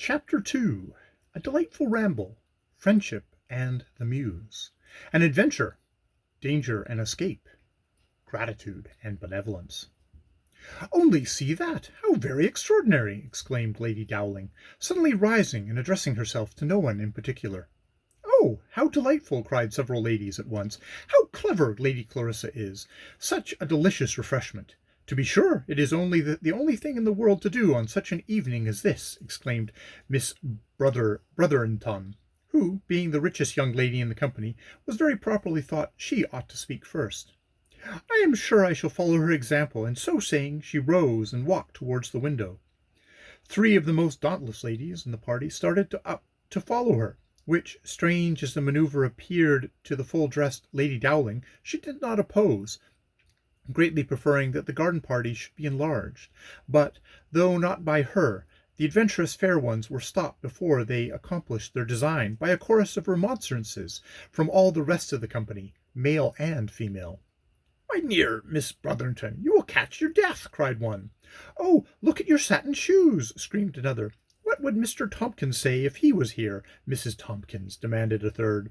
Chapter 2. A Delightful Ramble, Friendship and the Muse, An Adventure, Danger and Escape, Gratitude and Benevolence. "Only see that! How very extraordinary!" exclaimed Lady Dowling, suddenly rising and addressing herself to no one in particular. "Oh, how delightful!" cried several ladies at once. "How clever Lady Clarissa is! Such a delicious refreshment! To be sure, it is only the only thing in the world to do on such an evening as this," exclaimed Miss Brotherenton, who, being the richest young lady in the company, was very properly thought she ought to speak first. "I am sure I shall follow her example," and so saying, she rose and walked towards the window. Three of the most dauntless ladies in the party started up to follow her, which, strange as the manoeuvre appeared to the full-dressed Lady Dowling, she did not oppose, greatly preferring that the garden party should be enlarged. But, though not by her, the adventurous fair ones were stopped before they accomplished their design by a chorus of remonstrances from all the rest of the company, male and female. "My dear Miss Brotherton, you will catch your death," cried one. "Oh, look at your satin shoes!" screamed another. "What would Mr. Tompkins say if he was here, Mrs. Tompkins?" demanded a third.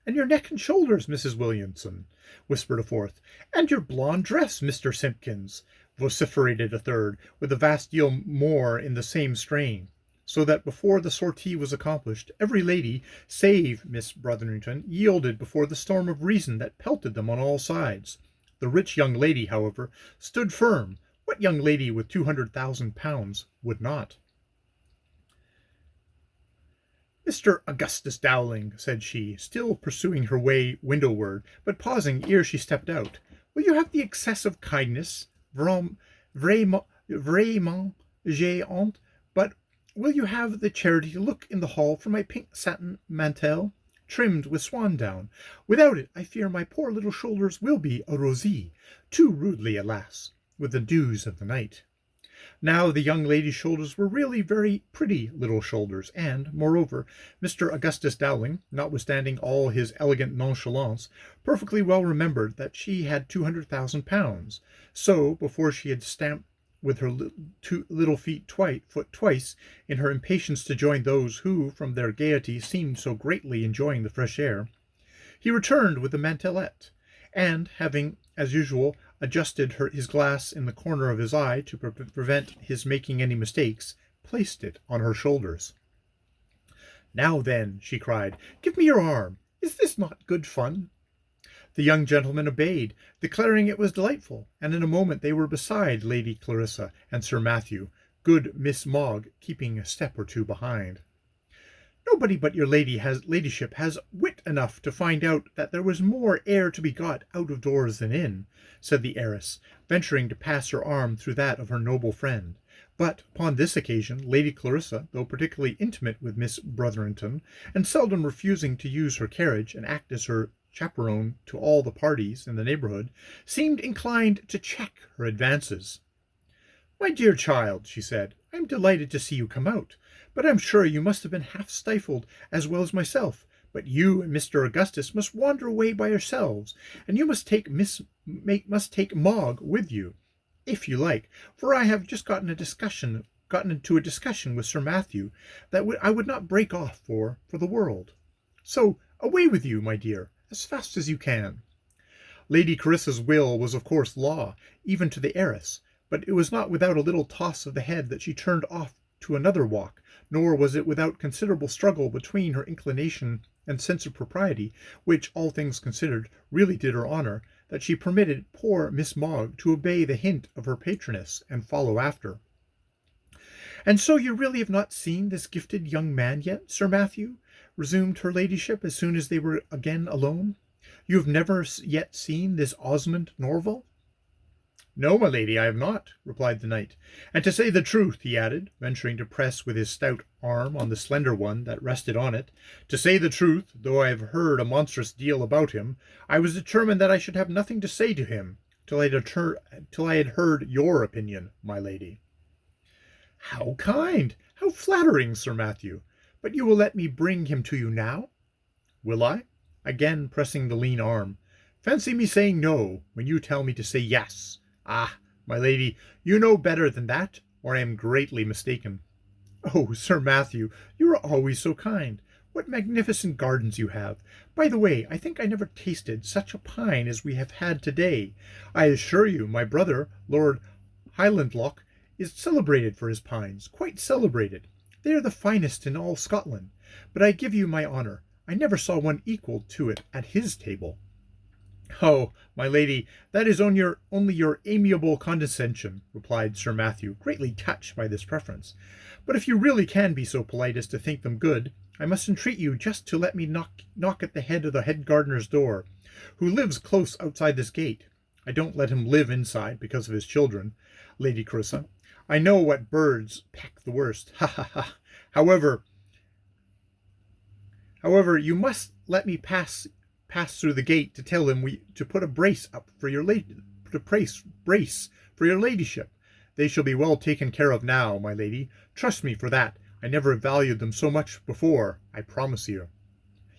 "And your neck and shoulders, Mrs. Williamson," whispered a fourth. "And your blonde dress, Mr. Simpkins," vociferated a third, with a vast deal more in the same strain, so that before the sortie was accomplished, every lady, save Miss Brotherton, yielded before the storm of reason that pelted them on all sides. The rich young lady, however, stood firm. What young lady with £200,000 would not? "Mr. Augustus Dowling," said she, still pursuing her way windowward, but pausing ere she stepped out, "will you have the excessive kindness, vraiment j'ai honte, but will you have the charity to look in the hall for my pink satin mantle, trimmed with swan down? Without it, I fear my poor little shoulders will be arrosé, too rudely, alas, with the dews of the night." Now the young lady's shoulders were really very pretty little shoulders, and, moreover, Mr. Augustus Dowling, notwithstanding all his elegant nonchalance, perfectly well remembered that she had £200,000. So, before she had stamped with her little foot twice, in her impatience to join those who, from their gaiety, seemed so greatly enjoying the fresh air, he returned with the mantelet, and, having, as usual, adjusted his glass in the corner of his eye to prevent his making any mistakes, placed it on her shoulders. "Now then," she cried, "give me your arm. Is this not good fun?" The young gentleman obeyed, declaring it was delightful, and in a moment they were beside Lady Clarissa and Sir Matthew, good Miss Mogg keeping a step or two behind. "Nobody but your ladyship has wit enough to find out that there was more air to be got out of doors than in," said the heiress, venturing to pass her arm through that of her noble friend. But upon this occasion Lady Clarissa, though particularly intimate with Miss Brotherton, and seldom refusing to use her carriage and act as her chaperon to all the parties in the neighbourhood, seemed inclined to check her advances. "My dear child," she said, "I am delighted to see you come out, but I am sure you must have been half stifled as well as myself. But you and Mr. Augustus must wander away by yourselves, and you must take Mogg with you, if you like, for I have just gotten into a discussion with Sir Matthew that I would not break off for the world. So away with you, my dear, as fast as you can." Lady Clarissa's will was of course law, even to the heiress, but it was not without a little toss of the head that she turned off to another walk, nor was it without considerable struggle between her inclination and sense of propriety, which, all things considered, really did her honour, that she permitted poor Miss Mogg to obey the hint of her patroness and follow after. "And so you really have not seen this gifted young man yet, Sir Matthew?" resumed her ladyship as soon as they were again alone. "You have never yet seen this Osmond Norval?" "No, my lady, I have not," replied the knight. "And to say the truth," he added, venturing to press with his stout arm on the slender one that rested on it, "to say the truth, though I have heard a monstrous deal about him, I was determined that I should have nothing to say to him till I had heard your opinion, my lady." "How kind! How flattering, Sir Matthew! But you will let me bring him to you now?" "Will I?" again pressing the lean arm. "Fancy me saying no, when you tell me to say yes. Ah, my lady, you know better than that, or I am greatly mistaken." Oh, Sir Matthew, you are always so kind. What magnificent gardens you have! By the way, I think I never tasted such a pine as we have had to-day. I assure you, my brother, Lord Highlandloch, is celebrated for his pines, quite celebrated. They are the finest in all Scotland. But I give you my honour, I never saw one equal to it at his table. Oh, my lady, that is only your amiable condescension, replied Sir Matthew, greatly touched by this preference. But if you really can be so polite as to think them good, I must entreat you just to let me knock at the head of the head gardener's door, who lives close outside this gate. I don't let him live inside because of his children, Lady Clarissa. I know what birds peck the worst. Ha ha ha. However, you must let me pass through the gate to tell him to put a brace up for your brace for your ladyship. They shall be well taken care of now, my lady. Trust me for that. I never valued them so much before, I promise you.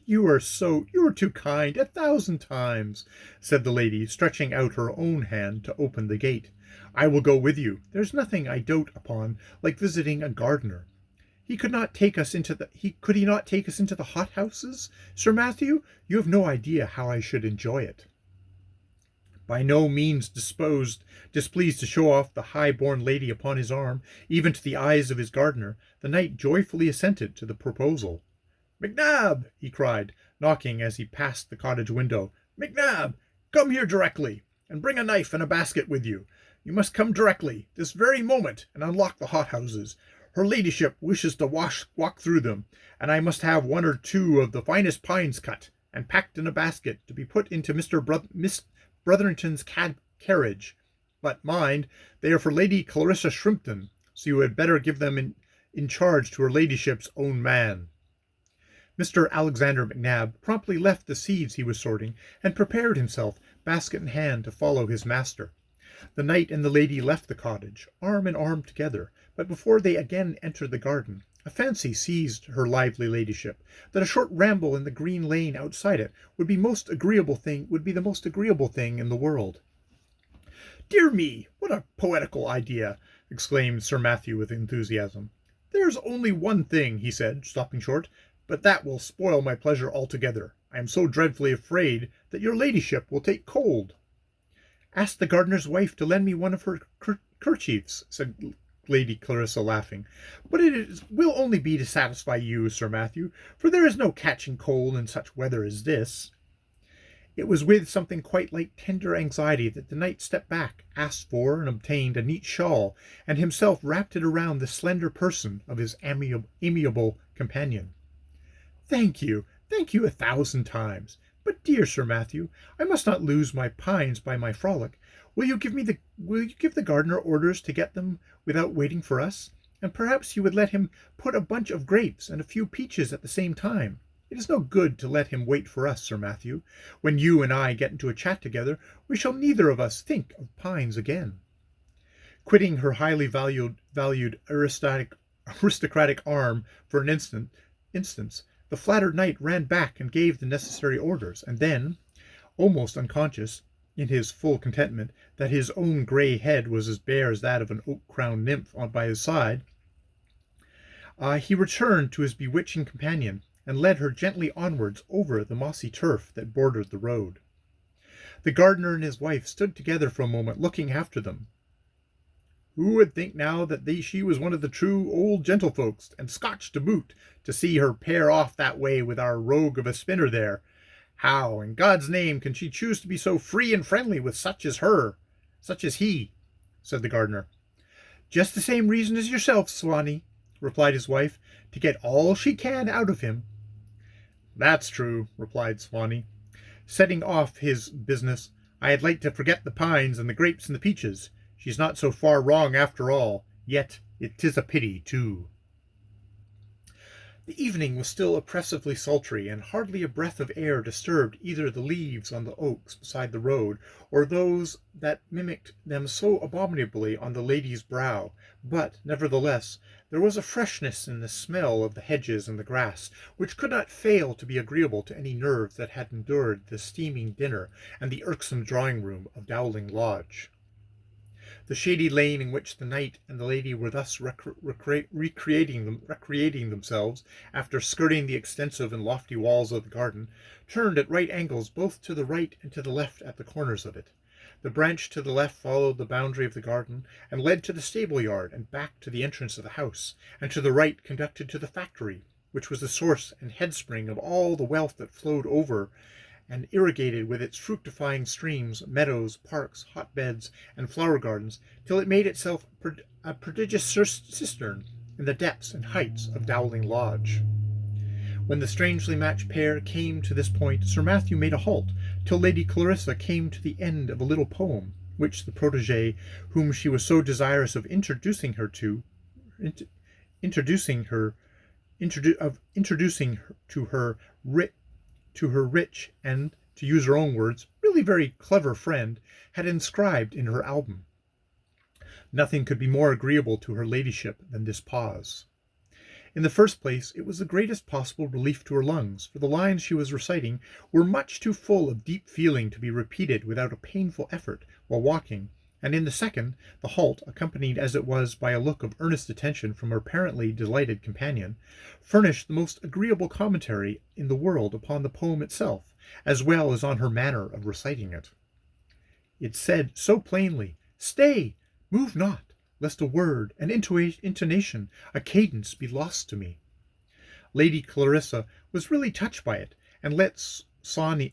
You are too kind, 1,000 times, said the lady, stretching out her own hand to open the gate. I will go with you. There's nothing I dote upon like visiting a gardener. Could he not take us into the hothouses, Sir Matthew? You have no idea how I should enjoy it. By no means displeased to show off the high-born lady upon his arm, even to the eyes of his gardener, the knight joyfully assented to the proposal. "Macnab!" he cried, knocking as he passed the cottage window. "Macnab, come here directly, and bring a knife and a basket with you. You must come directly, this very moment, and unlock the hothouses. Her ladyship wishes to walk through them, and I must have 1 or 2 of the finest pines cut, and packed in a basket, to be put into Miss Brotherington's carriage. But mind, they are for Lady Clarissa Shrimpton, so you had better give them in charge to her ladyship's own man." Mr. Alexander Macnab promptly left the seeds he was sorting, and prepared himself, basket in hand, to follow his master. The knight and the lady left the cottage, arm in arm together, but before they again entered the garden, a fancy seized her lively ladyship, that a short ramble in the green lane outside it would be the most agreeable thing in the world. "Dear me, what a poetical idea!" exclaimed Sir Matthew with enthusiasm. "There's only one thing," he said, stopping short, "but that will spoil my pleasure altogether. I am so dreadfully afraid that your ladyship will take cold." "Ask the gardener's wife to lend me one of her kerchiefs," said Lady Clarissa, laughing. "But will only be to satisfy you, Sir Matthew, for there is no catching cold in such weather as this." It was with something quite like tender anxiety that the knight stepped back, asked for and obtained a neat shawl, and himself wrapped it around the slender person of his amiable companion. Thank you 1,000 times. But, dear Sir Matthew, I must not lose my pines by my frolic. Will you give the gardener orders to get them without waiting for us? And perhaps you would let him put a bunch of grapes and a few peaches at the same time. It is no good to let him wait for us, Sir Matthew. When you and I get into a chat together, we shall neither of us think of pines again." Quitting her highly valued aristocratic arm for an instance, the flattered knight ran back and gave the necessary orders, and then, almost unconscious, in his full contentment, that his own grey head was as bare as that of an oak-crowned nymph by his side, he returned to his bewitching companion, and led her gently onwards over the mossy turf that bordered the road. The gardener and his wife stood together for a moment, looking after them. Who would think now that she was one of the true old gentlefolks, and Scotch to boot, to see her pair off that way with our rogue of a spinner there? How, in God's name, can she choose to be so free and friendly with such as he? Said the gardener. Just the same reason as yourself, Swanee, replied his wife, to get all she can out of him. That's true, replied Swanee. Setting off his business, I'd like to forget the pines and the grapes and the peaches. She's not so far wrong after all, yet it is a pity, too. The evening was still oppressively sultry, and hardly a breath of air disturbed either the leaves on the oaks beside the road, or those that mimicked them so abominably on the lady's brow, but, nevertheless, there was a freshness in the smell of the hedges and the grass, which could not fail to be agreeable to any nerves that had endured the steaming dinner and the irksome drawing-room of Dowling Lodge. The shady lane in which the knight and the lady were thus recreating themselves, after skirting the extensive and lofty walls of the garden, turned at right angles both to the right and to the left at the corners of it. The branch to the left followed the boundary of the garden, and led to the stable yard and back to the entrance of the house, and to the right conducted to the factory, which was the source and headspring of all the wealth that flowed over and irrigated with its fructifying streams, meadows, parks, hotbeds, and flower gardens, till it made itself a prodigious cistern in the depths and heights of Dowling Lodge. When the strangely matched pair came to this point, Sir Matthew made a halt, till Lady Clarissa came to the end of a little poem, which the protégé, whom she was so desirous of introducing her to her rich and, to use her own words, really very clever friend, had inscribed in her album. Nothing could be more agreeable to her ladyship than this pause. In the first place, it was the greatest possible relief to her lungs, for the lines she was reciting were much too full of deep feeling to be repeated without a painful effort while walking, and in the second, the halt, accompanied as it was by a look of earnest attention from her apparently delighted companion, furnished the most agreeable commentary in the world upon the poem itself, as well as on her manner of reciting it. It said so plainly, "Stay! Move not, lest a word, an intonation, a cadence be lost to me." Lady Clarissa was really touched by it, and let Sawney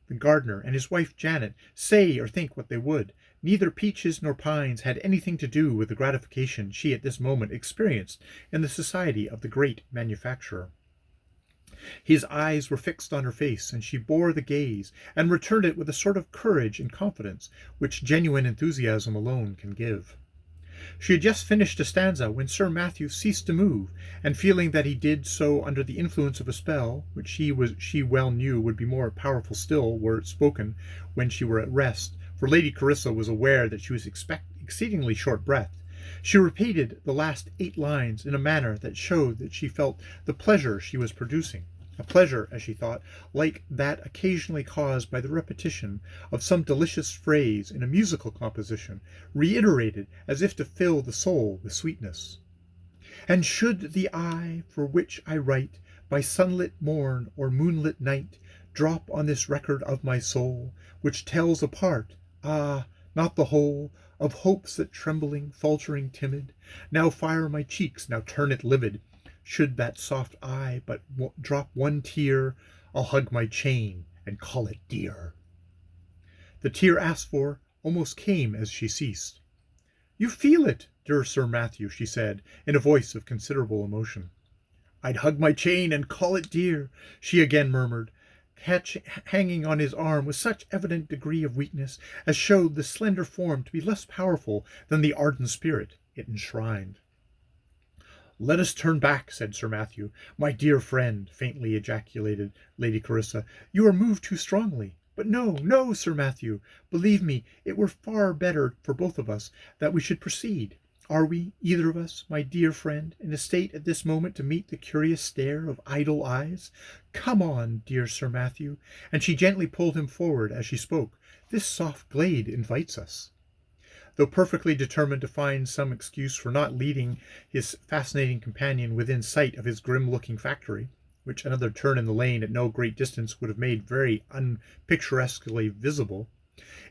the gardener and his wife Janet say or think what they would, neither peaches nor pines had anything to do with the gratification she at this moment experienced in the society of the great manufacturer. His eyes were fixed on her face, and she bore the gaze, and returned it with a sort of courage and confidence which genuine enthusiasm alone can give. She had just finished a stanza when Sir Matthew ceased to move, and feeling that he did so under the influence of a spell, which she well knew would be more powerful still were it spoken when she were at rest, for Lady Clarissa was aware that she was exceedingly short-breathed, she repeated the last 8 lines in a manner that showed that she felt the pleasure she was producing, a pleasure, as she thought, like that occasionally caused by the repetition of some delicious phrase in a musical composition, reiterated as if to fill the soul with sweetness. "And should the eye for which I write by sunlit morn or moonlit night drop on this record of my soul, which tells a part, not the whole, of hopes that trembling, faltering, timid, now fire my cheeks, now turn it livid, should that soft eye but drop one tear, I'll hug my chain and call it dear." The tear asked for almost came as she ceased. "You feel it, dear Sir Matthew," she said, in a voice of considerable emotion. "I'd hug my chain and call it dear," she again murmured, hanging on his arm with such evident degree of weakness as showed the slender form to be less powerful than the ardent spirit it enshrined. "Let us turn back," said Sir Matthew. "My dear friend," faintly ejaculated Lady Clarissa, "you are moved too strongly. But no, no, Sir Matthew, believe me, it were far better for both of us that we should proceed. Are we, either of us, my dear friend, in a state at this moment to meet the curious stare of idle eyes? Come on, dear Sir Matthew," and she gently pulled him forward as she spoke. "This soft glade invites us." Though perfectly determined to find some excuse for not leading his fascinating companion within sight of his grim-looking factory, which another turn in the lane at no great distance would have made very unpicturesquely visible,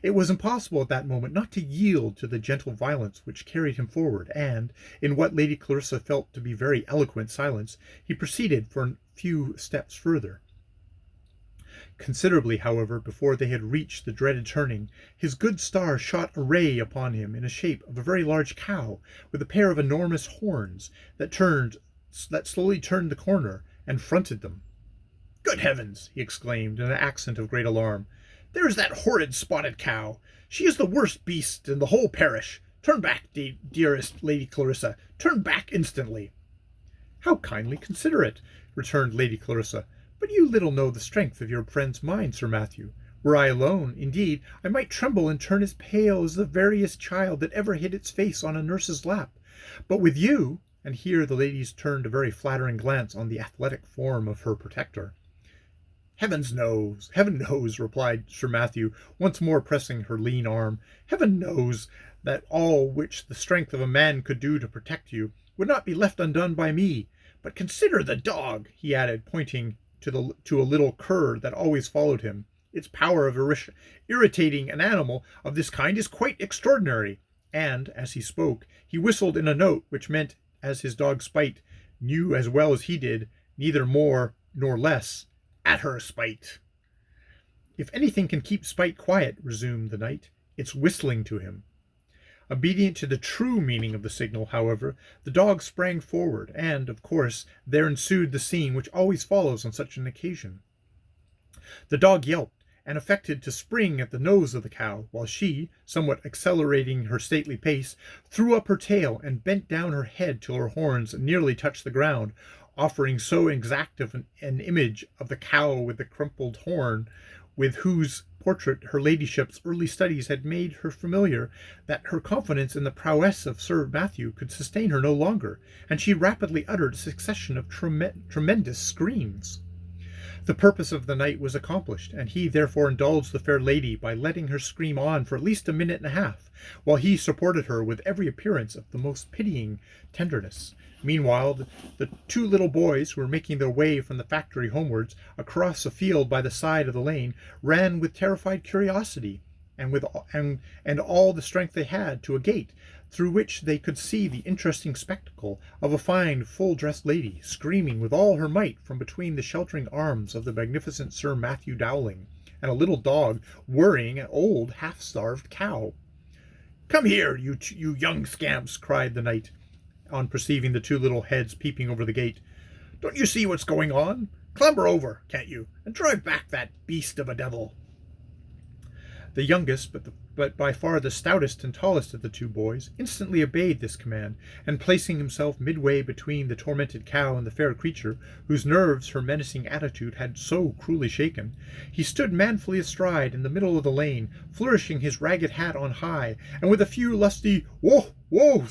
it was impossible at that moment not to yield to the gentle violence which carried him forward, and, in what Lady Clarissa felt to be very eloquent silence, he proceeded for a few steps further. Considerably, however, before they had reached the dreaded turning, his good star shot a ray upon him in the shape of a very large cow, with a pair of enormous horns, that slowly turned the corner, and fronted them. "Good heavens!" he exclaimed, in an accent of great alarm. "There's that horrid spotted cow! She is the worst beast in the whole parish! Turn back, dearest Lady Clarissa! Turn back instantly!" "How kindly considerate!" returned Lady Clarissa. "But you little know the strength of your friend's mind, Sir Matthew. Were I alone, indeed, I might tremble and turn as pale as the veriest child that ever hid its face on a nurse's lap. But with you," and here the ladies turned a very flattering glance on the athletic form of her protector. Heaven knows," replied Sir Matthew, once more pressing her lean arm. "Heaven knows that all which the strength of a man could do to protect you would not be left undone by me. But consider the dog," he added, pointing to a little cur that always followed him. "Its power of irritating an animal of this kind is quite extraordinary." And, as he spoke, he whistled in a note which meant, as his dog Spite knew as well as he did, neither more nor less, "At her, Spite." "If anything can keep Spite quiet," resumed the knight, "it's whistling to him." Obedient to the true meaning of the signal, however, the dog sprang forward, and, of course, there ensued the scene which always follows on such an occasion. The dog yelped, and affected to spring at the nose of the cow, while she, somewhat accelerating her stately pace, threw up her tail and bent down her head till her horns nearly touched the ground, offering so exact an image of the cow with the crumpled horn, with whose portrait her ladyship's early studies had made her familiar, that her confidence in the prowess of Sir Matthew could sustain her no longer, and she rapidly uttered a succession of tremendous screams. The purpose of the knight was accomplished, and he therefore indulged the fair lady by letting her scream on for at least a minute and a half, while he supported her with every appearance of the most pitying tenderness. Meanwhile, the two little boys, who were making their way from the factory homewards, across a field by the side of the lane, ran with terrified curiosity, and all the strength they had, to a gate, through which they could see the interesting spectacle of a fine, full-dressed lady, screaming with all her might from between the sheltering arms of the magnificent Sir Matthew Dowling, and a little dog worrying an old, half-starved cow. "Come here, you young scamps!" cried the knight, on perceiving the two little heads peeping over the gate. "Don't you see what's going on? Clamber over, can't you, and drive back that beast of a devil." The youngest, but by far the stoutest and tallest of the two boys, instantly obeyed this command, and placing himself midway between the tormented cow and the fair creature, whose nerves her menacing attitude had so cruelly shaken, he stood manfully astride in the middle of the lane, flourishing his ragged hat on high, and with a few lusty "Whoa!"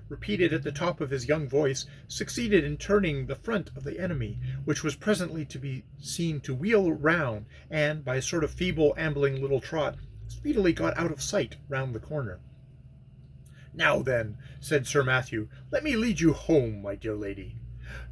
repeated at the top of his young voice, succeeded in turning the front of the enemy, which was presently to be seen to wheel round, and, by a sort of feeble, ambling little trot, speedily got out of sight round the corner. "Now then," said Sir Matthew, "let me lead you home, my dear lady."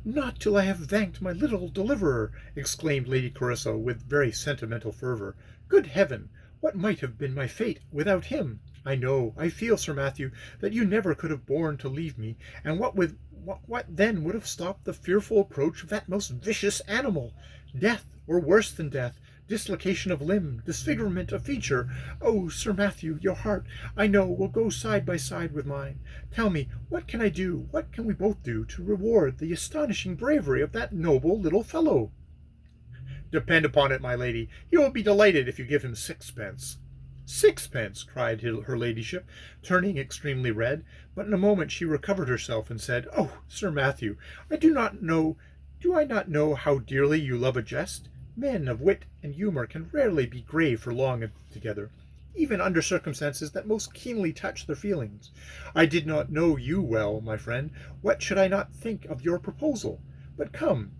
"Not till I have thanked my little deliverer," exclaimed Lady Clarissa with very sentimental fervour. "Good heaven! What might have been my fate without him? I feel, Sir Matthew, that you never could have borne to leave me, and what then would have stopped the fearful approach of that most vicious animal? Death, or worse than death, dislocation of limb, disfigurement of feature. Oh, Sir Matthew, your heart, I know, will go side by side with mine. Tell me, what can I do, what can we both do, to reward the astonishing bravery of that noble little fellow?" "Depend upon it, my lady, he will be delighted if you give him 6 pence." "6 pence!" cried her ladyship, turning extremely red, but in a moment she recovered herself and said, "Oh, Sir Matthew, do I not know how dearly you love a jest? Men of wit and humour can rarely be grave for long together, even under circumstances that most keenly touch their feelings. I did not know you well, my friend. What should I not think of your proposal? But come,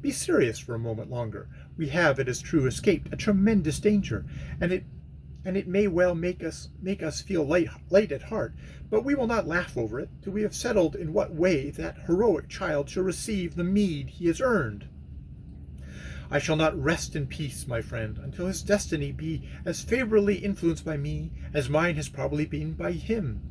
be serious for a moment longer. We have, it is true, escaped a tremendous danger, and it may well make us feel light at heart, but we will not laugh over it till we have settled in what way that heroic child shall receive the meed he has earned. I shall not rest in peace, my friend, until his destiny be as favourably influenced by me as mine has probably been by him.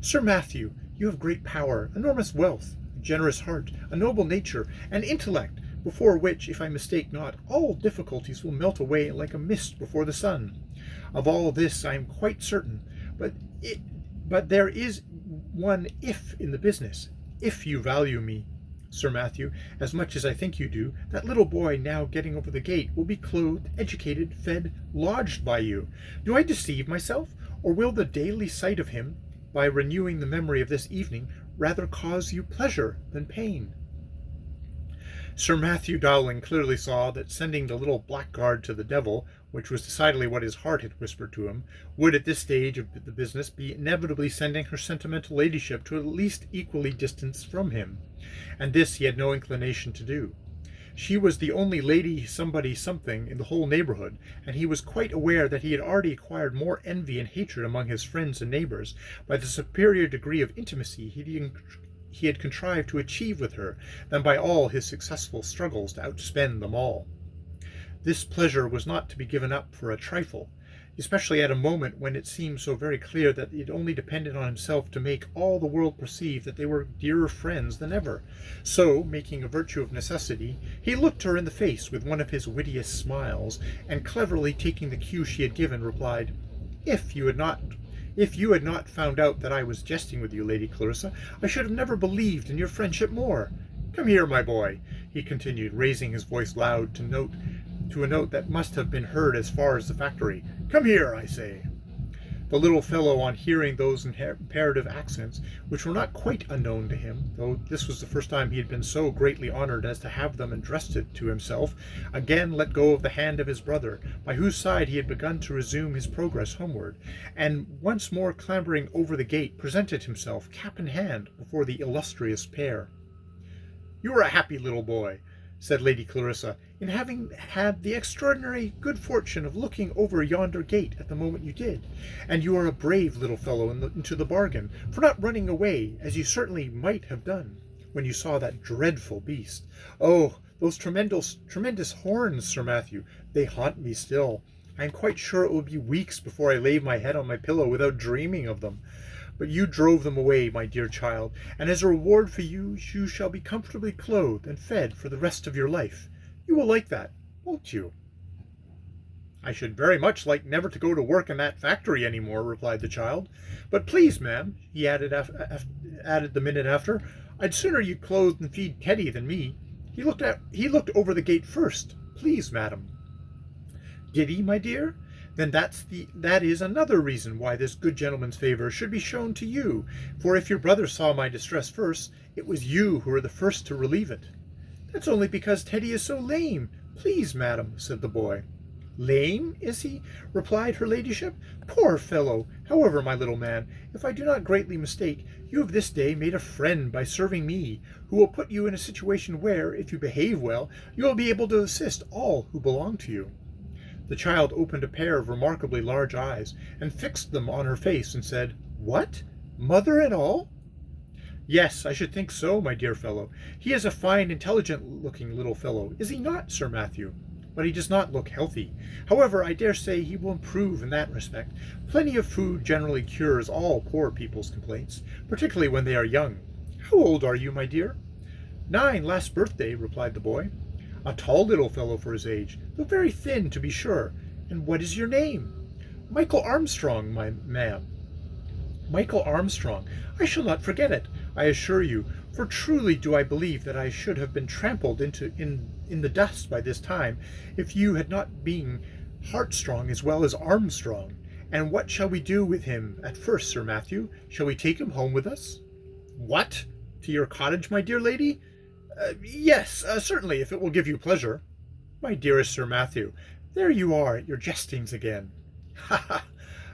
Sir Matthew, you have great power, enormous wealth, a generous heart, a noble nature, and intellect, before which, if I mistake not, all difficulties will melt away like a mist before the sun. Of all this I am quite certain, but there is one if in the business. If you value me, Sir Matthew, as much as I think you do, that little boy now getting over the gate will be clothed, educated, fed, lodged by you. Do I deceive myself, or will the daily sight of him, by renewing the memory of this evening, rather cause you pleasure than pain?" Sir Matthew Dowling clearly saw that sending the little blackguard to the devil, which was decidedly what his heart had whispered to him, would at this stage of the business be inevitably sending her sentimental ladyship to at least equally distance from him, and this he had no inclination to do. She was the only lady somebody something in the whole neighborhood, and he was quite aware that he had already acquired more envy and hatred among his friends and neighbors by the superior degree of intimacy he had contrived to achieve with her than by all his successful struggles to outspend them all. This pleasure was not to be given up for a trifle, especially at a moment when it seemed so very clear that it only depended on himself to make all the world perceive that they were dearer friends than ever. So, making a virtue of necessity, he looked her in the face with one of his wittiest smiles, and cleverly taking the cue she had given, replied, If you had not found out that I was jesting with you, Lady Clarissa, I should have never believed in your friendship more. Come here, my boy, he continued, raising his voice loud to a note that must have been heard as far as the factory. Come here, I say. The little fellow, on hearing those imperative accents, which were not quite unknown to him, though this was the first time he had been so greatly honored as to have them entrusted to himself, again let go of the hand of his brother, by whose side he had begun to resume his progress homeward, and once more clambering over the gate, presented himself, cap in hand, before the illustrious pair. You are a happy little boy, said Lady Clarissa, in having had the extraordinary good fortune of looking over yonder gate at the moment you did, and you are a brave little fellow into the bargain, for not running away, as you certainly might have done, when you saw that dreadful beast. Oh, those tremendous horns, Sir Matthew, they haunt me still. I am quite sure it will be weeks before I lay my head on my pillow without dreaming of them. But you drove them away, my dear child, and as a reward for you shall be comfortably clothed and fed for the rest of your life. You will like that, won't you? I should very much like never to go to work in that factory any more, replied the child. But please, ma'am, he added the minute after, I'd sooner you clothed and feed Teddy than me. He looked over the gate first. Please, madam. Did he, my dear? Then that is another reason why this good gentleman's favour should be shown to you, for if your brother saw my distress first, it was you who were the first to relieve it. That's only because Teddy is so lame. Please, madam, said the boy. Lame, is he? Replied her ladyship. Poor fellow! However, my little man, if I do not greatly mistake, you have this day made a friend by serving me, who will put you in a situation where, if you behave well, you will be able to assist all who belong to you. The child opened a pair of remarkably large eyes, and fixed them on her face, and said, What? Mother and all? Yes, I should think so, my dear fellow. He is a fine, intelligent-looking little fellow, is he not, Sir Matthew? But he does not look healthy. However, I dare say he will improve in that respect. Plenty of food generally cures all poor people's complaints, particularly when they are young. How old are you, my dear? 9 last birthday, replied the boy. A tall little fellow for his age, though very thin, to be sure. And what is your name? Mchl Armstrong, ma'am. Mchl Armstrong. I shall not forget it, I assure you, for truly do I believe that I should have been trampled in the dust by this time, if you had not been heartstrong as well as Armstrong. And what shall we do with him at first, Sir Matthew? Shall we take him home with us? What? To your cottage, my dear lady? Yes, certainly, if it will give you pleasure. My dearest Sir Matthew, there you are at your jestings again. Ha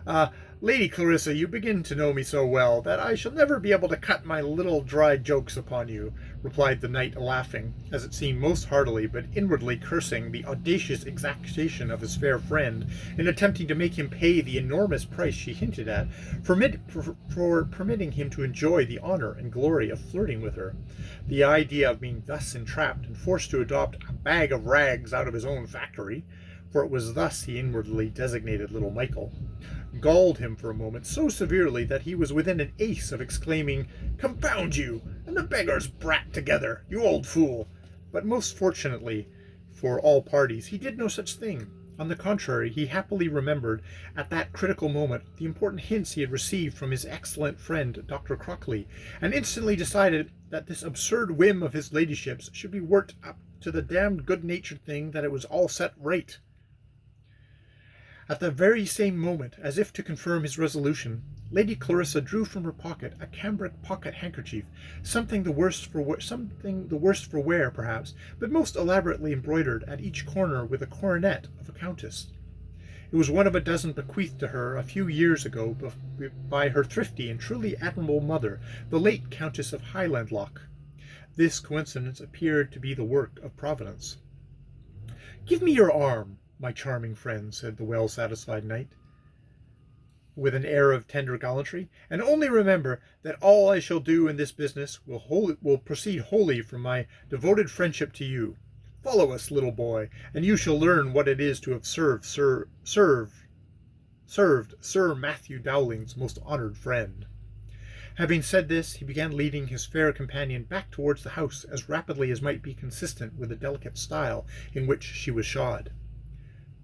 ha! Lady Clarissa, you begin to know me so well that I shall never be able to cut my little dry jokes upon you, replied the knight, laughing, as it seemed most heartily, but inwardly cursing the audacious exaction of his fair friend in attempting to make him pay the enormous price she hinted at for permitting him to enjoy the honour and glory of flirting with her. The idea of being thus entrapped and forced to adopt a bag of rags out of his own factory, for it was thus he inwardly designated little Mchl, galled him for a moment so severely that he was within an ace of exclaiming, Confound you, and the beggar's brat together, you old fool! But most fortunately for all parties, he did no such thing. On the contrary, he happily remembered at that critical moment the important hints he had received from his excellent friend Dr. Crockley, and instantly decided that this absurd whim of his ladyship's should be worked up to the damned good-natured thing that it was all set right. At the very same moment, as if to confirm his resolution, Lady Clarissa drew from her pocket a cambric pocket-handkerchief, something the worse for wear, perhaps, but most elaborately embroidered at each corner with a coronet of a countess. It was one of a dozen bequeathed to her a few years ago by her thrifty and truly admirable mother, the late Countess of Highlandloch. This coincidence appeared to be the work of Providence. "Give me your arm, my charming friend," said the well-satisfied knight, with an air of tender gallantry, "and only remember that all I shall do in this business will proceed wholly from my devoted friendship to you. Follow us, little boy, and you shall learn what it is to have served Sir Matthew Dowling's most honoured friend." Having said this, he began leading his fair companion back towards the house as rapidly as might be consistent with the delicate style in which she was shod.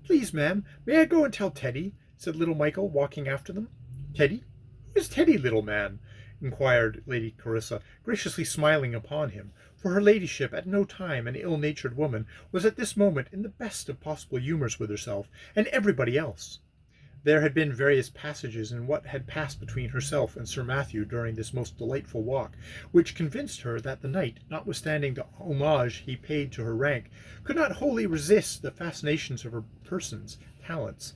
"Please, ma'am, may I go and tell Teddy?" said little Michael, walking after them. "Teddy? Who is Teddy, little man?" inquired Lady Clarissa, graciously smiling upon him, for her ladyship, at no time an ill-natured woman, was at this moment in the best of possible humours with herself and everybody else. There had been various passages in what had passed between herself and Sir Matthew during this most delightful walk, which convinced her that the knight, notwithstanding the homage he paid to her rank, could not wholly resist the fascinations of her persons, talents,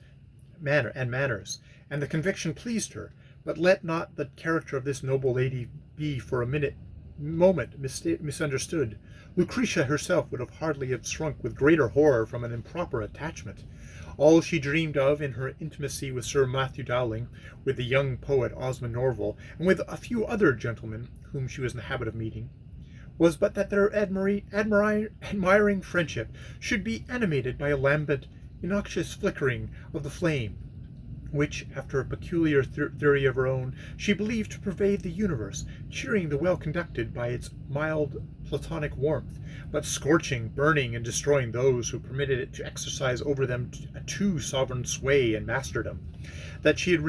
manners, and the conviction pleased her. But let not the character of this noble lady be for a moment misunderstood. Lucretia herself would hardly have shrunk with greater horror from an improper attachment. All she dreamed of in her intimacy with Sir Matthew Dowling, with the young poet Osmond Norval, and with a few other gentlemen whom she was in the habit of meeting, was but that their admiring friendship should be animated by a lambent, innoxious flickering of the flame, which, after a peculiar theory of her own, she believed to pervade the universe, cheering the well-conducted by its mild platonic warmth, but scorching, burning, and destroying those who permitted it to exercise over them a too sovereign sway and masterdom. That she had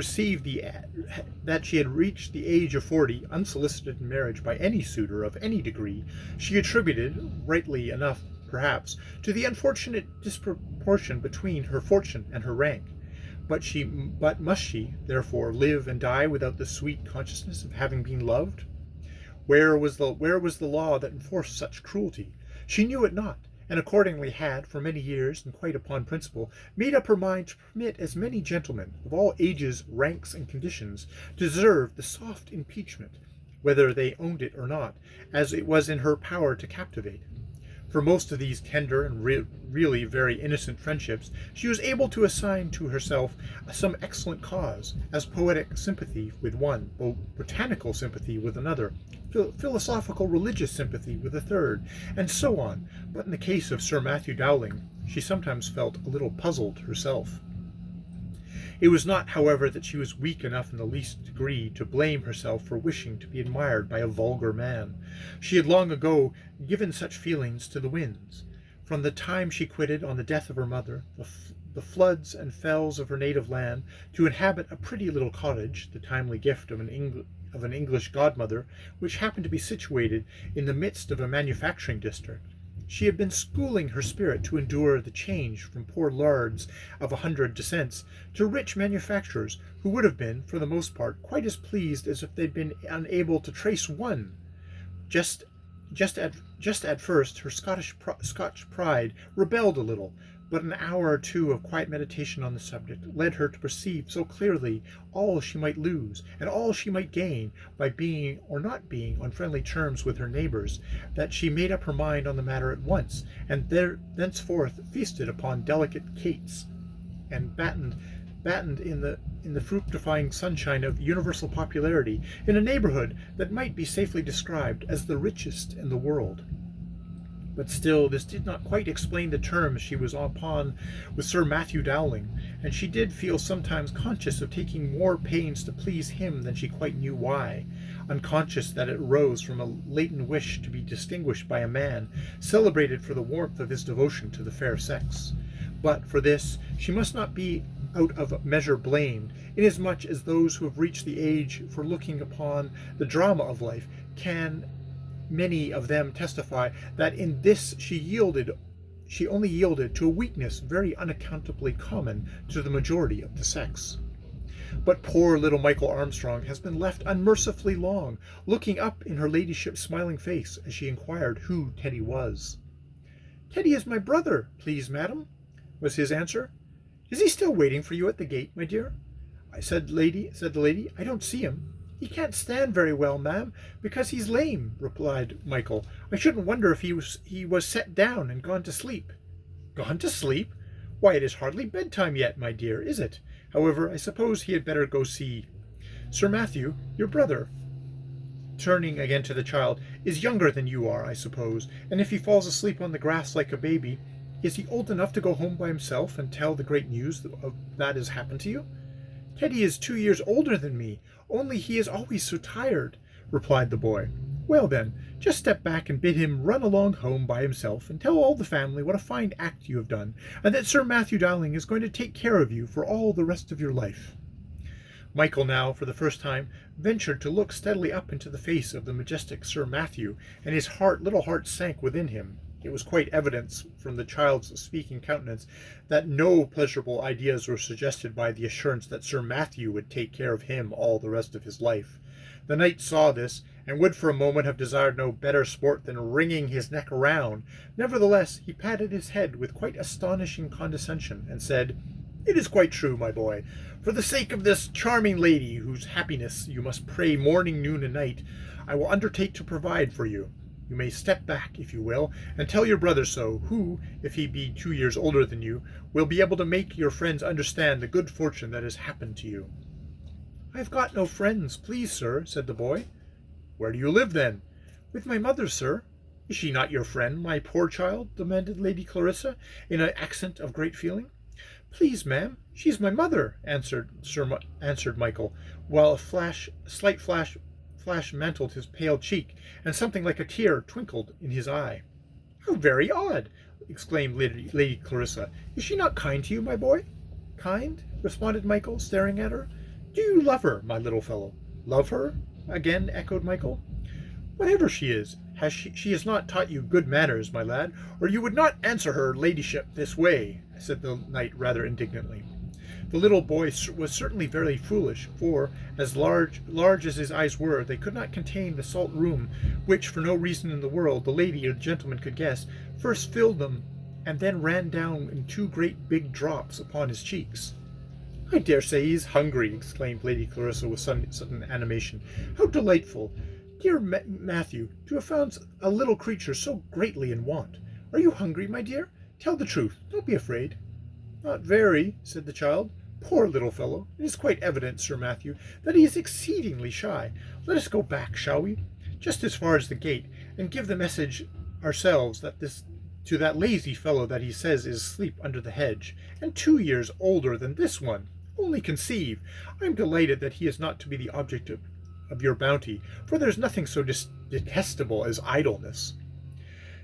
reached the age of 40 unsolicited in marriage by any suitor of any degree, she attributed, rightly enough perhaps, to the unfortunate disproportion between her fortune and her rank. But must she, therefore, live and die without the sweet consciousness of having been loved? Where was the law that enforced such cruelty? She knew it not, and accordingly had, for many years, and quite upon principle, made up her mind to permit as many gentlemen, of all ages, ranks, and conditions, to deserve the soft impeachment, whether they owned it or not, as it was in her power to captivate. For most of these tender and really very innocent friendships, she was able to assign to herself some excellent cause, as poetic sympathy with one, botanical sympathy with another, philosophical religious sympathy with a third, and so on. But in the case of Sir Matthew Dowling, she sometimes felt a little puzzled herself. It was not, however, that she was weak enough in the least degree to blame herself for wishing to be admired by a vulgar man. She had long ago given such feelings to the winds. From the time she quitted, on the death of her mother, the floods and fells of her native land, to inhabit a pretty little cottage, the timely gift of an English godmother, which happened to be situated in the midst of a manufacturing district, she had been schooling her spirit to endure the change from poor lards of 100 descents to rich manufacturers, who would have been, for the most part, quite as pleased as if they'd been unable to trace one. Just at first, her Scotch pride rebelled a little, but an hour or two of quiet meditation on the subject led her to perceive so clearly all she might lose and all she might gain by being or not being on friendly terms with her neighbours, that she made up her mind on the matter at once, and thenceforth feasted upon delicate cates, and battened in the fructifying sunshine of universal popularity in a neighbourhood that might be safely described as the richest in the world. But still, this did not quite explain the terms she was upon with Sir Matthew Dowling, and she did feel sometimes conscious of taking more pains to please him than she quite knew why, unconscious that it arose from a latent wish to be distinguished by a man celebrated for the warmth of his devotion to the fair sex. But for this she must not be out of measure blamed, inasmuch as those who have reached the age for looking upon the drama of life can many of them testify that in this she only yielded to a weakness very unaccountably common to the majority of the sex. But poor little Mchl Armstrong has been left unmercifully long, looking up in her ladyship's smiling face as she inquired who Teddy was. "Teddy is my brother, please, madam," was his answer. "Is he still waiting for you at the gate, my dear?" said the lady. "I don't see him." "He can't stand very well, ma'am, because he's lame," replied Michael. "I shouldn't wonder if he was set down and gone to sleep." "Gone to sleep? Why, it is hardly bedtime yet, my dear, is it? However, I suppose he had better go see. Sir Matthew, your brother," turning again to the child, "is younger than you are, I suppose, and if he falls asleep on the grass like a baby, is he old enough to go home by himself and tell the great news that has happened to you?" "Teddy is 2 years older than me, only he is always so tired," replied the boy. "Well then, just step back and bid him run along home by himself and tell all the family what a fine act you have done, and that Sir Matthew Dowling is going to take care of you for all the rest of your life." Michael now, for the first time, ventured to look steadily up into the face of the majestic Sir Matthew, and his little heart sank within him. It was quite evident from the child's speaking countenance that no pleasurable ideas were suggested by the assurance that Sir Matthew would take care of him all the rest of his life. The knight saw this, and would for a moment have desired no better sport than wringing his neck around. Nevertheless, he patted his head with quite astonishing condescension, and said, "It is quite true, my boy. For the sake of this charming lady, whose happiness you must pray morning, noon, and night, I will undertake to provide for you. You may step back, if you will, and tell your brother so, who, if he be 2 years older than you, will be able to make your friends understand the good fortune that has happened to you." "I have got no friends, please, sir," said the boy. "Where do you live, then?" "With my mother, sir." "Is she not your friend, my poor child?" demanded Lady Clarissa, in an accent of great feeling. "Please, ma'am, she is my mother," answered Michael, while a slight flash mantled his pale cheek, and something like a tear twinkled in his eye. "How very odd!" exclaimed Lady Clarissa. "Is she not kind to you, my boy?" "Kind?" responded Michael, staring at her. "Do you love her, my little fellow?" "Love her?" again echoed Michael. "Whatever she is, she has not taught you good manners, my lad, or you would not answer her ladyship this way," said the knight rather indignantly. The little boy was certainly very foolish, for, as large as his eyes were, they could not contain the salt room, which, for no reason in the world the lady or the gentleman could guess, first filled them, and then ran down in two great big drops upon his cheeks. "I dare say he is hungry," exclaimed Lady Clarissa with sudden animation. "How delightful! Dear Matthew, to have found a little creature so greatly in want. Are you hungry, my dear? Tell the truth. Don't be afraid." "Not very," said the child. "Poor little fellow! It is quite evident, Sir Matthew, that he is exceedingly shy. Let us go back, shall we? Just as far as the gate, and give the message ourselves to that lazy fellow that he says is asleep under the hedge, and 2 years older than this one. Only conceive! I am delighted that he is not to be the object of your bounty, for there is nothing so detestable as idleness."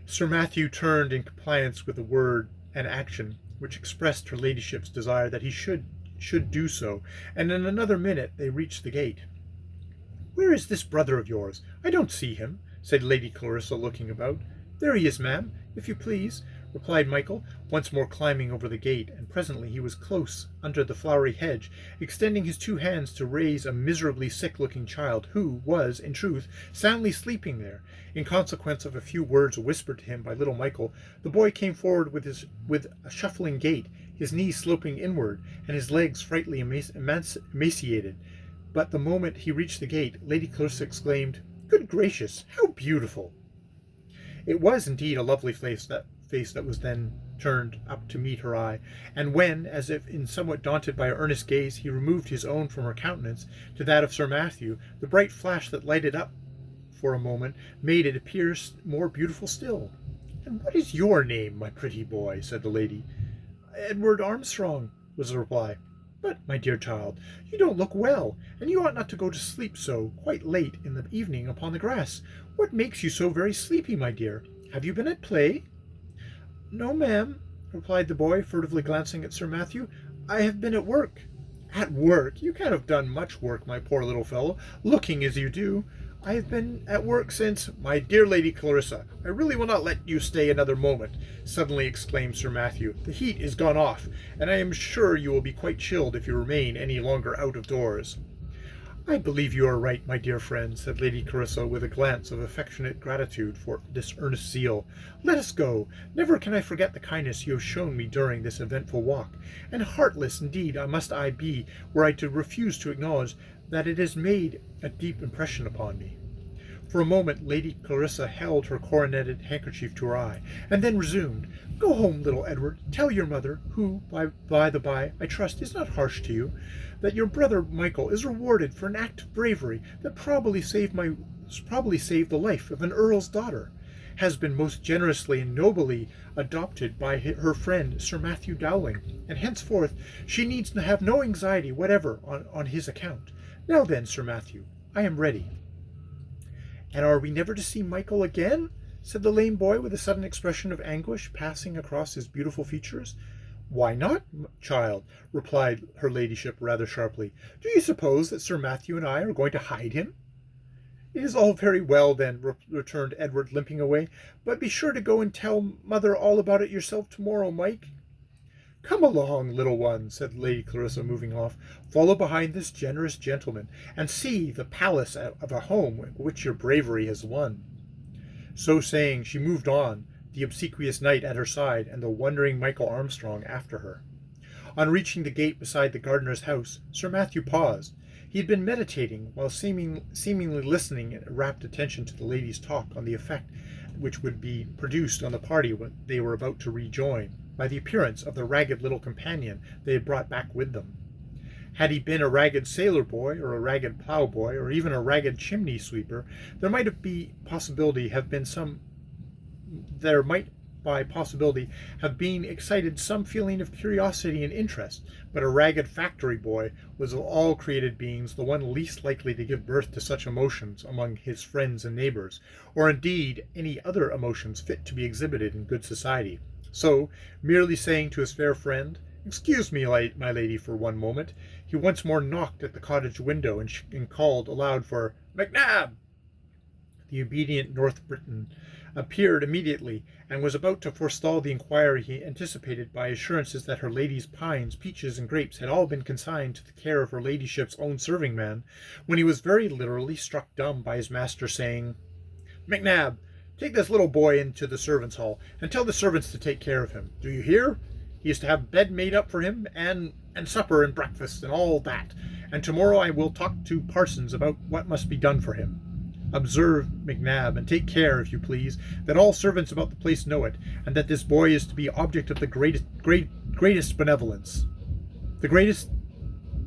Sir Matthew turned in compliance with a word and action which expressed her ladyship's desire that he should do so, and in another minute they reached the gate. "Where is this brother of yours? I don't see him," said Lady Clarissa, looking about. "There he is, ma'am, if you please," replied Michael, once more climbing over the gate, and presently he was close under the flowery hedge, extending his 2 hands to raise a miserably sick-looking child, who was, in truth, soundly sleeping there. In consequence of a few words whispered to him by little Michael, the boy came forward with a shuffling gait, his knees sloping inward, and his legs frightfully emaciated. But the moment he reached the gate, Lady Clarissa exclaimed, "Good gracious, how beautiful!" It was indeed a lovely face that was then turned up to meet her eye, and when, as if somewhat daunted by her earnest gaze, he removed his own from her countenance to that of Sir Matthew, the bright flash that lighted up for a moment made it appear more beautiful still. "And what is your name, my pretty boy?" said the lady. "Edward Armstrong," was the reply. "But, my dear child, you don't look well, and you ought not to go to sleep so quite late in the evening upon the grass. What makes you so very sleepy, my dear? Have you been at play?" "No, ma'am," replied the boy, furtively glancing at Sir Matthew. "I have been at work." "At work? You can't have done much work, my poor little fellow, looking as you do. I have been at work since—" "My dear Lady Clarissa, I really will not let you stay another moment," suddenly exclaimed Sir Matthew. "The heat is gone off, and I am sure you will be quite chilled if you remain any longer out of doors." "I believe you are right, my dear friend," said Lady Clarissa, with a glance of affectionate gratitude for this earnest zeal. "Let us go. Never can I forget the kindness you have shown me during this eventful walk, and heartless indeed must I be were I to refuse to acknowledge that it has made a deep impression upon me." For a moment Lady Clarissa held her coroneted handkerchief to her eye, and then resumed, "Go home, little Edward. Tell your mother, who, by the by, I trust, is not harsh to you, that your brother Michael is rewarded for an act of bravery that probably saved the life of an earl's daughter, has been most generously and nobly adopted by her friend Sir Matthew Dowling, and henceforth she needs to have no anxiety whatever on his account. Now then, Sir Matthew, I am ready." "And are we never to see Michael again?" said the lame boy, with a sudden expression of anguish passing across his beautiful features. "Why not, child?" replied her ladyship rather sharply. "Do you suppose that Sir Matthew and I are going to hide him?" "It is all very well, then," returned Edward, limping away. "But be sure to go and tell mother all about it yourself tomorrow, Mike." "Come along, little one," said Lady Clarissa, moving off. "Follow behind this generous gentleman, and see the palace of a home which your bravery has won." So saying, she moved on, the obsequious knight at her side, and the wondering Michael Armstrong after her. On reaching the gate beside the gardener's house, Sir Matthew paused. He had been meditating, while seemingly listening in rapt attention to the ladies' talk on the effect which would be produced on the party they were about to rejoin, by the appearance of the ragged little companion they had brought back with them. Had he been a ragged sailor boy, or a ragged ploughboy, or even a ragged chimney sweeper, there might by possibility have been excited some feeling of curiosity and interest, but a ragged factory boy was of all created beings the one least likely to give birth to such emotions among his friends and neighbors, or indeed any other emotions fit to be exhibited in good society. So, merely saying to his fair friend, "Excuse me, my lady, for one moment," he once more knocked at the cottage window and called aloud for "Macnab." The obedient North Briton appeared immediately, and was about to forestall the inquiry he anticipated by assurances that her lady's pines, peaches, and grapes had all been consigned to the care of her ladyship's own serving-man, when he was very literally struck dumb by his master, saying, "Macnab, take this little boy into the servants' hall, and tell the servants to take care of him. Do you hear? He is to have bed made up for him, and supper and breakfast, and all that, and tomorrow I will talk to Parsons about what must be done for him. Observe, Macnab, and take care, if you please, that all servants about the place know it, and that this boy is to be object of the greatest benevolence." "The greatest—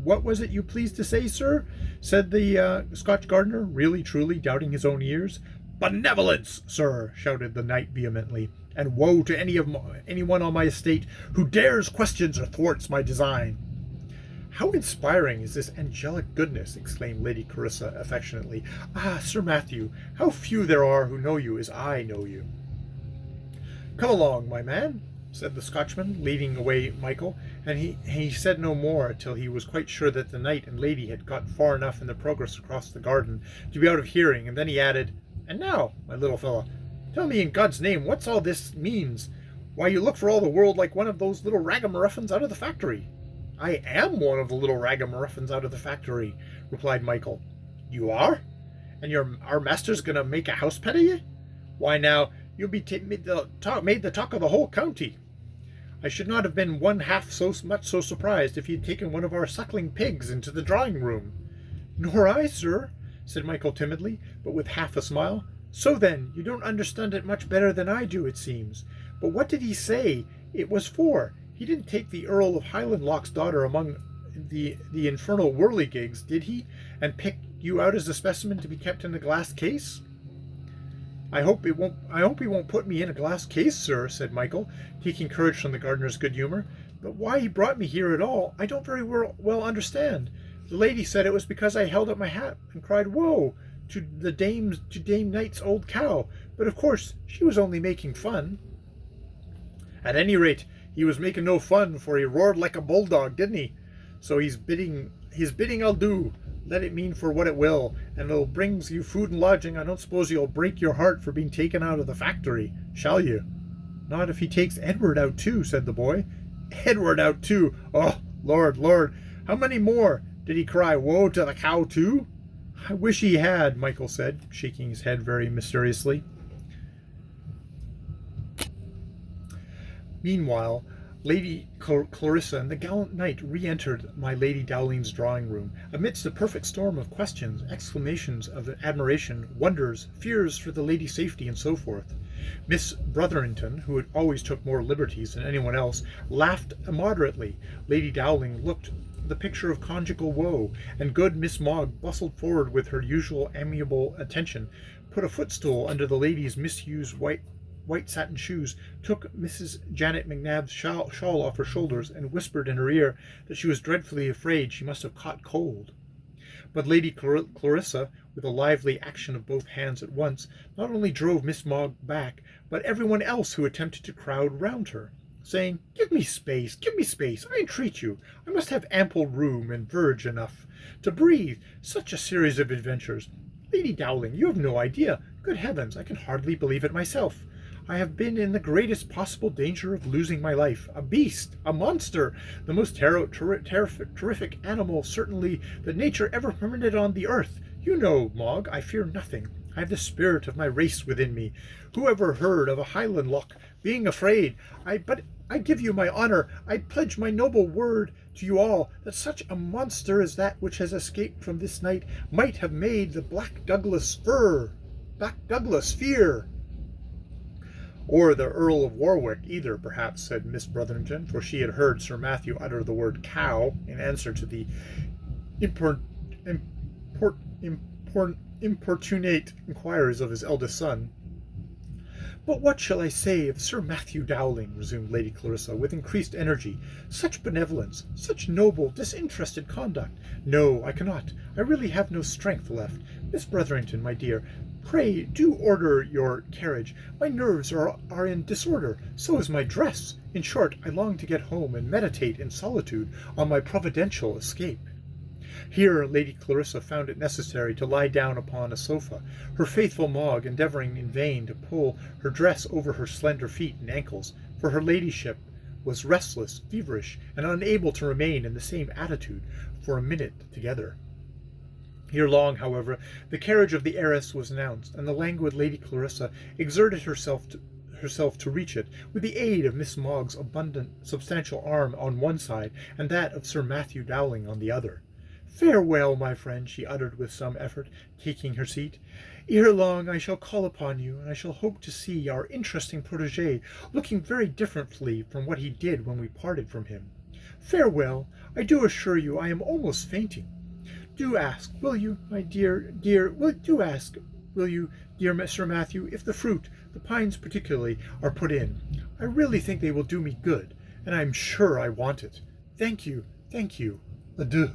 what was it you pleased to say, sir?" said the Scotch gardener, really truly doubting his own ears. "Benevolence, sir," shouted the knight vehemently, "and woe to anyone on my estate who dares, questions, or thwarts my design." "How inspiring is this angelic goodness!" exclaimed Lady Clarissa affectionately. "Ah, Sir Matthew, how few there are who know you as I know you." "Come along, my man," said the Scotchman, leading away Michael, and he said no more till he was quite sure that the knight and lady had got far enough in their progress across the garden to be out of hearing, and then he added, "And now, my little fellow, tell me in God's name what's all this means. Why, you look for all the world like one of those little ragamuffins out of the factory." "I am one of the little ragamuffins out of the factory," replied Michael. "You are? And our master's going to make a house pet of you? Why now, you'll be made the talk of the whole county. I should not have been one half so surprised if you'd taken one of our suckling pigs into the drawing-room." "Nor I, sir," said Michael timidly, but with half a smile. "So then, you don't understand it much better than I do, it seems. But what did he say it was for? He didn't take the Earl of Highlandloch's daughter among the infernal whirligigs, did he, and pick you out as a specimen to be kept in a glass case?" I hope he won't put me in a glass case, sir," said Michael, taking courage from the gardener's good humour. "But why he brought me here at all, I don't very well understand. The lady said it was because I held up my hat and cried 'Whoa!' to Dame Knight's old cow, but of course she was only making fun." "At any rate, he was making no fun, for he roared like a bulldog, didn't he? So his bidding I'll do, let it mean for what it will, and it'll brings you food and lodging. I don't suppose you'll break your heart for being taken out of the factory, shall you?" "Not if he takes Edward out too," said the boy. "Edward out too? Oh, Lord, Lord, how many more? Did he cry 'Woe to the cow' too?" "I wish he had," Michael said, shaking his head very mysteriously. Meanwhile, Lady Clarissa and the gallant knight re-entered my Lady Dowling's drawing-room, amidst a perfect storm of questions, exclamations of admiration, wonders, fears for the lady's safety, and so forth. Miss Brotherington, who always took more liberties than anyone else, laughed immoderately. Lady Dowling looked the picture of conjugal woe, and good Miss Mogg bustled forward with her usual amiable attention, put a footstool under the lady's misused white satin shoes, took Mrs. Janet McNabb's shawl off her shoulders, and whispered in her ear that she was dreadfully afraid she must have caught cold. But Lady Clarissa, with a lively action of both hands at once, not only drove Miss Mogg back, but everyone else who attempted to crowd round her, saying, give me space, I entreat you. I must have ample room and verge enough to breathe such a series of adventures. Lady Dowling, you have no idea. Good heavens, I can hardly believe it myself. I have been in the greatest possible danger of losing my life. A beast, a monster, the most terrific animal, certainly, that nature ever permitted on the earth. You know, Mogg, I fear nothing. I have the spirit of my race within me. Who ever heard of a Highland loch being afraid? But I give you my honour, I pledge my noble word to you all, that such a monster as that which has escaped from this night might have made the Black Douglas fear. Or the Earl of Warwick either, perhaps, said Miss Brotherington, for she had heard Sir Matthew utter the word cow in answer to the importunate inquiries of his eldest son. But what shall I say of Sir Matthew Dowling, resumed Lady Clarissa, with increased energy, such benevolence, such noble, disinterested conduct? No, I cannot. I really have no strength left. Miss Brotherington, my dear, pray do order your carriage. My nerves are in disorder, so is my dress. In short, I long to get home and meditate in solitude on my providential escape. Here Lady Clarissa found it necessary to lie down upon a sofa, her faithful Mogg endeavouring in vain to pull her dress over her slender feet and ankles, for her ladyship was restless, feverish, and unable to remain in the same attitude for a minute together. Ere long, however, the carriage of the heiress was announced, and the languid Lady Clarissa exerted herself to reach it, with the aid of Miss Mogg's abundant, substantial arm on one side, and that of Sir Matthew Dowling on the other. Farewell, my friend, she uttered with some effort, taking her seat. Ere long I shall call upon you, and I shall hope to see our interesting protégé looking very differently from what he did when we parted from him. Farewell. I do assure you I am almost fainting. Do ask, will you, my dear, will you, dear Sir Matthew, if the fruit, the pines particularly, are put in. I really think they will do me good, and I am sure I want it. Thank you. Adieu.